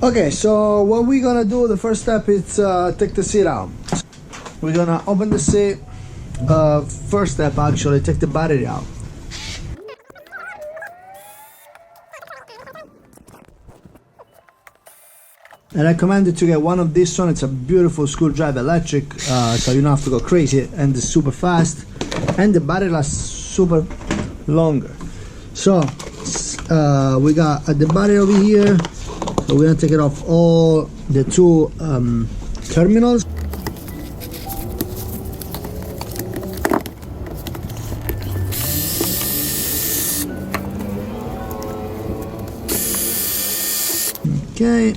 Okay, so what we're gonna do, the first step is take the seat out. We're gonna open the seat. First step, actually, take the battery out. I recommend you to get one of this one. It's a beautiful screwdriver, electric, so you don't have to go crazy, and it's super fast, and the battery lasts super longer. So we got the battery over here. So we're gonna take it off all the two terminals. Okay.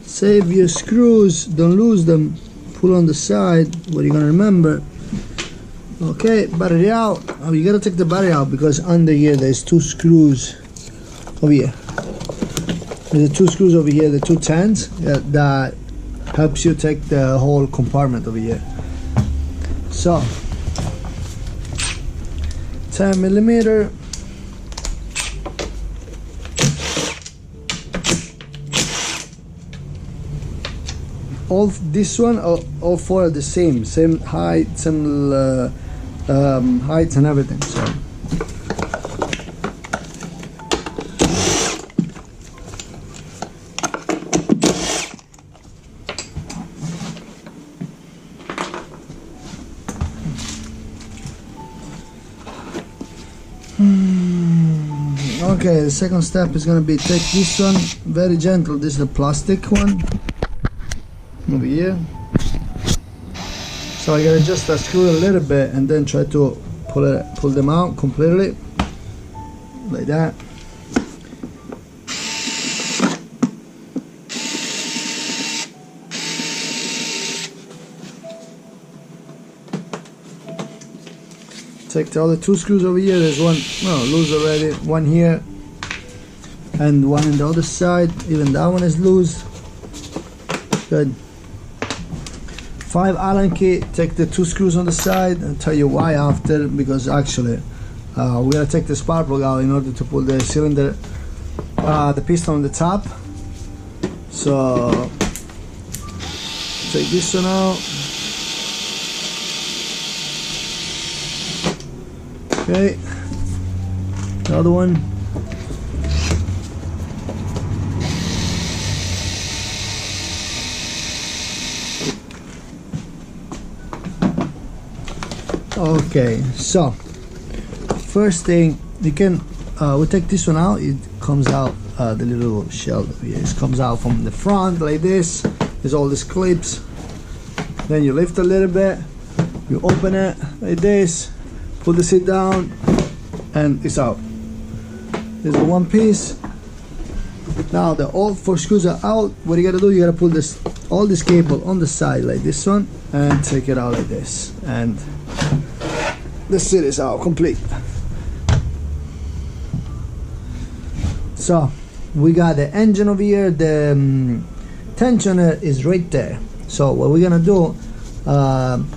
Save your screws, don't lose them. Pull on the side, what you're gonna remember. Okay, battery out. Oh, you gotta take the battery out because under here there's two screws over here. There's the two screws over here, the two tens that helps you take the whole compartment over here. So 10mm. All this one, all four are the same height, same heights and everything. So okay, the second step is gonna be take this one very gentle. This is the plastic one over here. So I gotta just screw it a little bit and then try to pull them out completely, like that. Take the other two screws over here. There's one loose already, one here and one on the other side. Even that one is loose. Good. 5 Allen key. Take the two screws on the side. I'll tell you why after, because actually we're gonna take the spark plug out in order to pull the cylinder, the piston on the top. So take this one out. Okay, the other one. Okay, so first thing you can we take this one out. It comes out the little shell over here. It comes out from the front like this. There's all these clips. Then you lift a little bit, you open it like this, put the seat down, and it's out. There's the one piece. Now the all 4 screws are out. What you gotta do, you gotta pull this all this cable on the side like this one and take it out like this, and the seat is out complete. So we got the engine over here. The tensioner is right there. So what we're gonna do,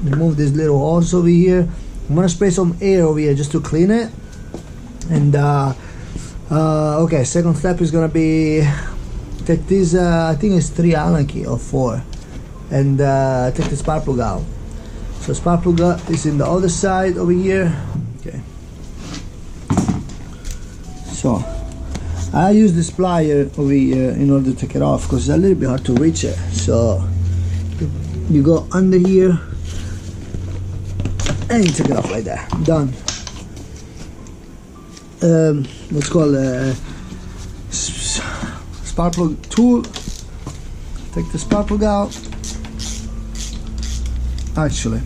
remove this little hose over here. I'm gonna spray some air over here just to clean it. And okay, second step is gonna be take this I think it's 3 Allen key or 4, and take the spark plug out. So spark plug is in the other side over here. Okay. So I use this plier over here in order to take it off because it's a little bit hard to reach it. So you go under here and you take it off like that. Done. What's called a spark plug tool. Take the spark plug out. Actually,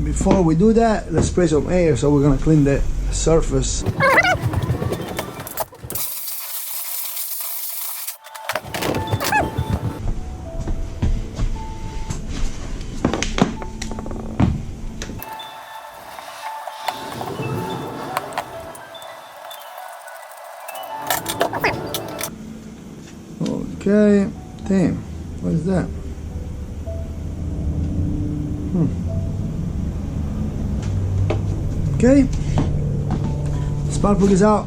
before we do that, let's spray some air, so we're gonna clean the surface. Okay, damn, what is that? Okay, spark plug is out.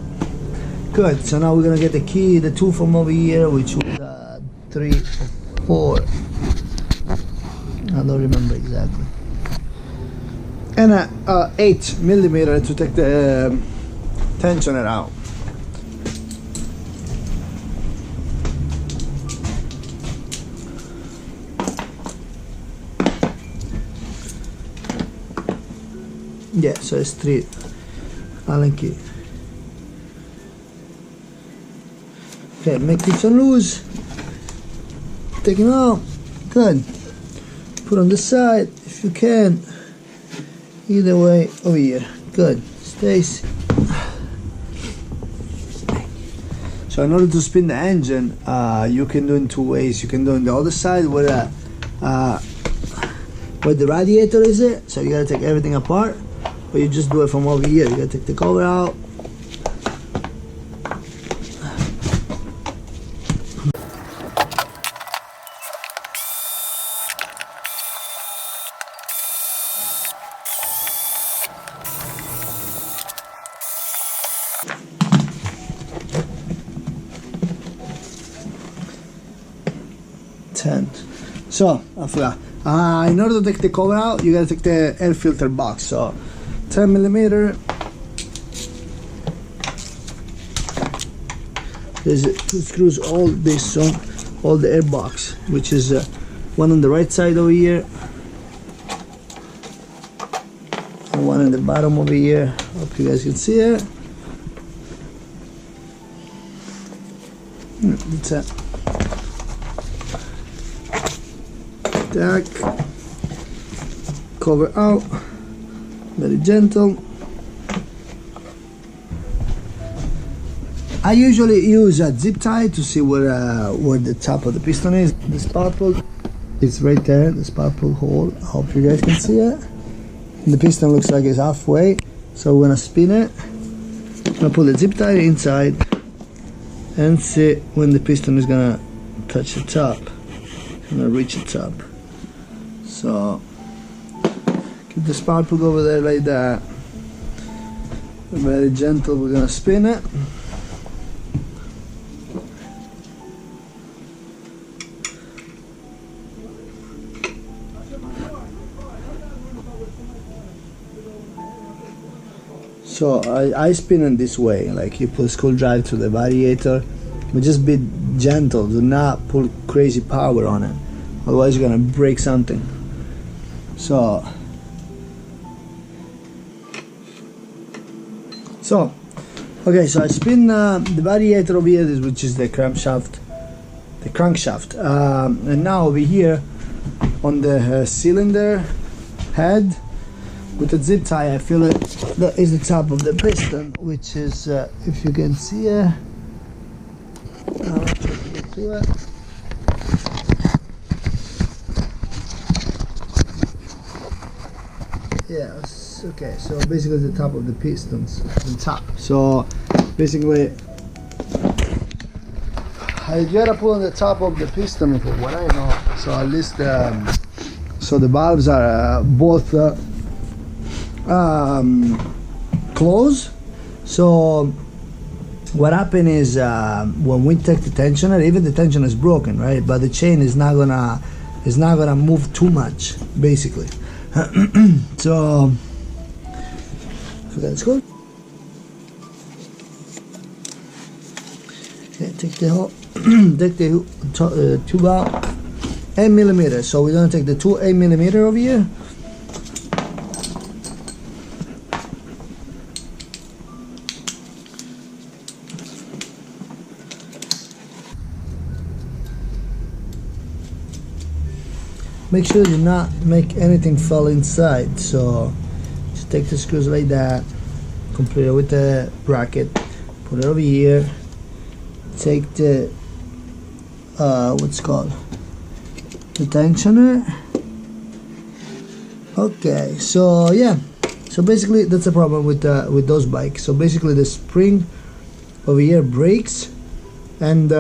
Good. So now we're gonna get the key, the two from over here, which was 3 or 4. I don't remember exactly. And 8mm to take the tensioner out. Yeah, so it's 3 Allen key. Okay, make this one loose. Take him out. Good. Put on the side if you can. Either way, over here. Good. Stays. So in order to spin the engine, you can do it in 2 ways. You can do it on the other side where the radiator is it. So you gotta take everything apart. Or you just do it from over here. You gotta take the cover out. So I forgot. In order to take the cover out, you gotta take the air filter box. So 10mm. There's 2 screws, all this on all the air box, which is one on the right side over here, and one on the bottom over here. Hope you guys can see it. That's it. Tack, cover out, very gentle. I usually use a zip tie to see where the top of the piston is. The spark plug is right there, the spark plug hole. I hope you guys can see it. And the piston looks like it's halfway, so we're gonna spin it. I'm gonna put the zip tie inside and see when the piston is gonna touch the top. It's gonna reach the top. So keep the spark plug over there like that. Very gentle, we're gonna spin it. So I spin it this way, like you put a screwdriver to the variator, but just be gentle, do not put crazy power on it, otherwise you're gonna break something. So okay, so I spin the variator over here, which is the crankshaft, and now over here on the cylinder head with the zip tie, I feel it. That is the top of the piston, which is, if you can see it, I'll try to get to it. Yes, okay, so basically the top of the pistons, the top. So basically, I gotta put on the top of the piston for what I know. So at least, so the valves are both close. So what happened is when we take the tensioner, even the tensioner is broken, right? But the chain is not gonna move too much, basically. So that's good. Okay, take the whole take the tube out. 8mm. So we're gonna take the 2 8mm over here. Make sure you not make anything fall inside. So just take the screws like that, complete it with the bracket, put it over here, take the what's called the tensioner. Okay, so yeah, so basically that's the problem with those bikes. So basically the spring over here breaks, and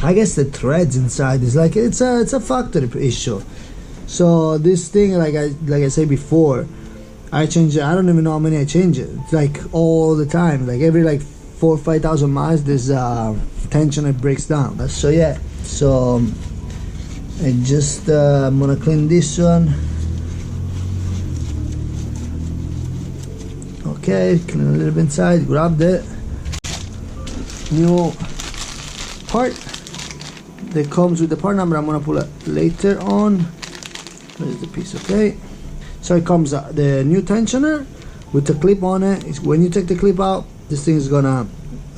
I guess the threads inside is like it's a factory issue. So this thing, like I said before, I change it. I don't even know how many I change it. It's like all the time, like every like 4 or 5,000 miles, this tensioner breaks down. So yeah, so I just I'm gonna clean this one. Okay, clean a little bit inside, grab the new part that comes with the part number. I'm gonna pull it later on. There's the piece. Okay, so it comes the new tensioner with the clip on it. When you take the clip out, this thing is gonna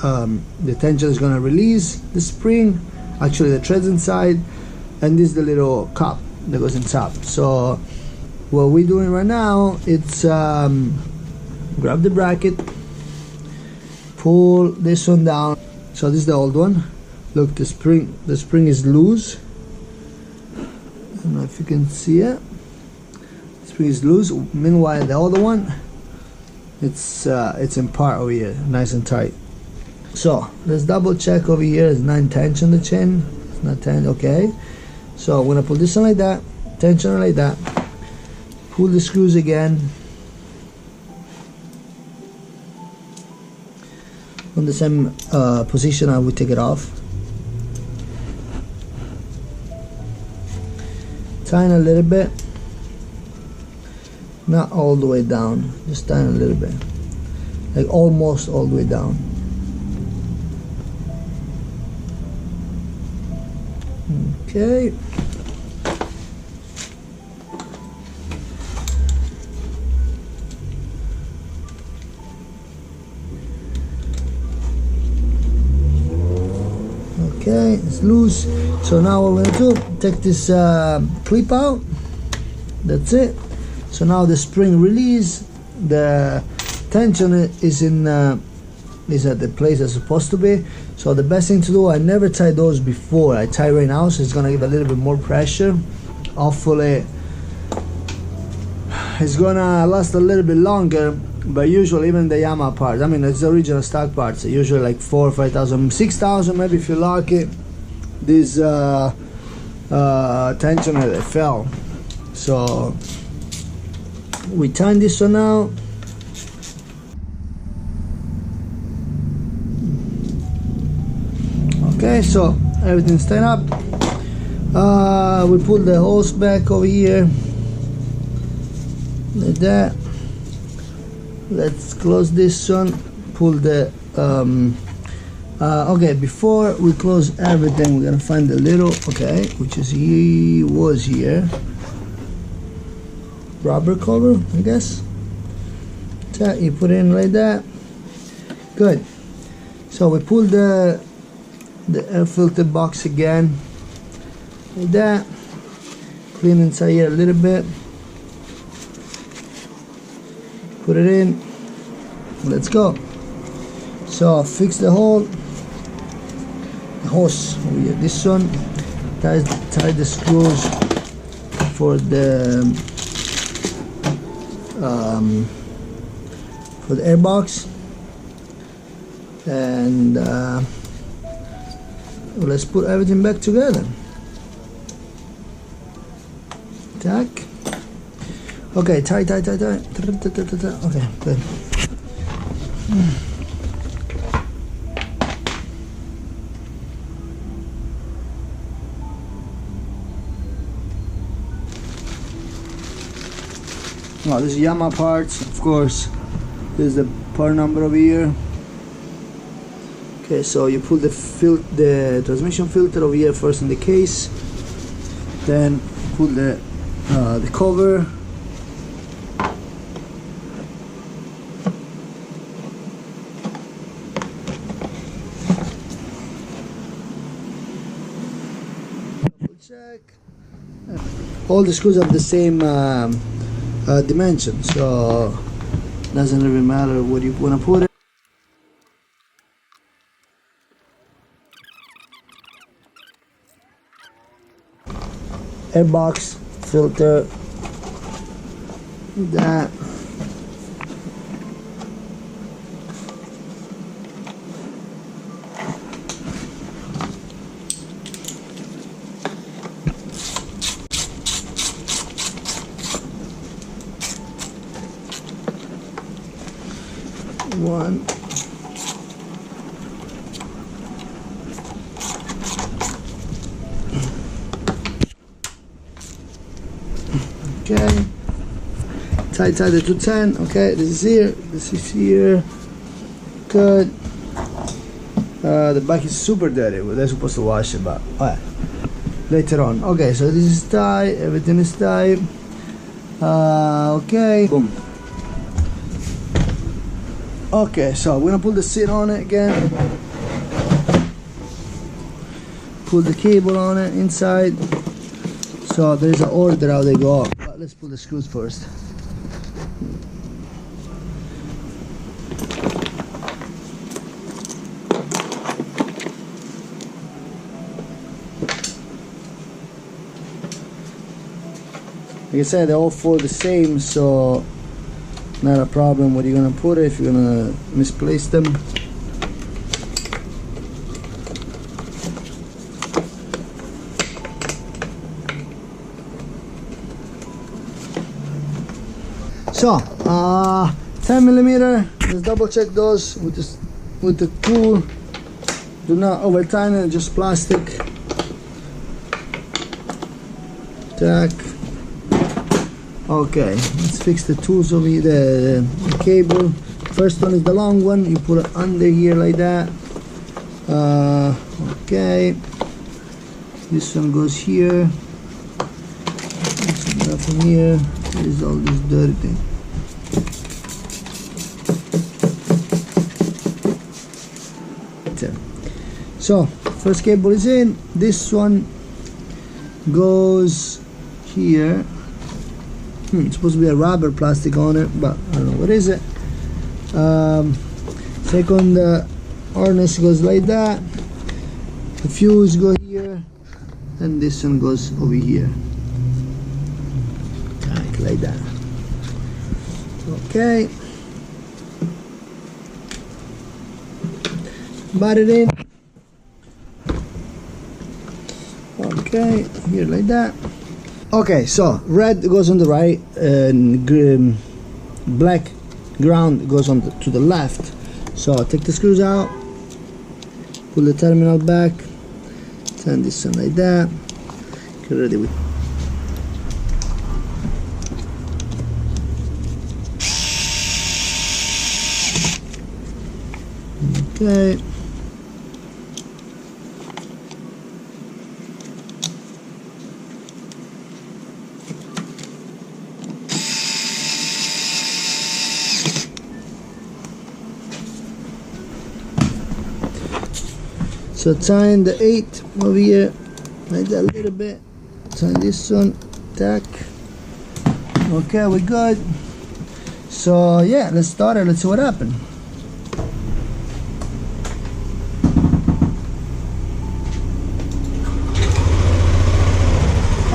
the tension is gonna release the spring, actually the threads inside, and this is the little cup that goes inside. So what we're doing right now, it's grab the bracket, pull this one down. So this is the old one. Look, the spring is loose. I don't know if you can see it. The spring is loose. Meanwhile, the other one, it's in part over here, nice and tight. So let's double check over here. It's 9 tension the chain. It's not 10. Okay. So I'm gonna pull this one like that, tension like that. Pull the screws again. On the same position, I will take it off. Tighten a little bit, not all the way down, just tighten a little bit, like almost all the way down. Okay. Okay, it's loose. So now what we're going to do, take this clip out. That's it. So now the spring release, the tension is at the place it's supposed to be. So the best thing to do, I never tied those before. I tie right now, so it's gonna give a little bit more pressure. Hopefully it's gonna last a little bit longer. But usually, even the Yamaha parts, I mean, it's the original stock parts, usually like 4,000 or 5,000, 6,000 maybe if you lock it. This tensioner, they fell. So we tighten this one out. Okay, so everything's tied up. We pull the hose back over here like that. Let's close this one, pull the okay, before we close everything, we're gonna find the little, okay, which is was here, rubber cover, I guess. So you put it in like that. Good. So we pull the air filter box again like that, clean inside here a little bit, put it in, let's go. So fix the hole, the hose over here, this one, tie the screws for the air box, and let's put everything back together. Tack. Okay, tight. Okay, good. Well, this is Yamaha parts, of course. This is the part number over here. Okay, so you put the transmission filter over here first in the case, then put the cover. Check. All the screws have the same dimension, so doesn't really matter what you want to put it. Airbox filter, that. One, Okay. Tight the 210. Okay, this is here. This is here. Good. The back is super dirty. They're supposed to wash it, but alright. Later on. Okay, so this is tight. Everything is tight. Okay. Boom. Okay, so we're gonna pull the seat on it again. Pull the cable on it inside. So there's an order how they go up. But let's pull the screws first. Like I said, they all fall the same, so not a problem where you're gonna put it if you're gonna misplace them. So 10mm, let's double check those with the tool. Do not over tighten it, just plastic. Tack. Okay, let's fix the tools over here, the cable. First one is the long one, you put it under here like that. Okay, this one goes here. This one goes from here. There's all this dirty thing. So, first cable is in. This one goes here. It's supposed to be a rubber plastic on it, but I don't know what is it. Second harness goes like that. The fuse goes here, and this one goes over here, like that. Okay. Bat it in. Okay, here like that. Okay, so red goes on the right and black ground goes on to the left. So take the screws out, pull the terminal back, turn this one like that. Get ready with. Okay. So tighten the 8 over here, like that a little bit. Tighten this one, tack. Okay, we're good. So yeah, let's start it. Let's see what happened.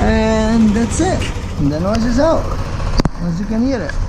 And that's it. And the noise is out, as you can hear it.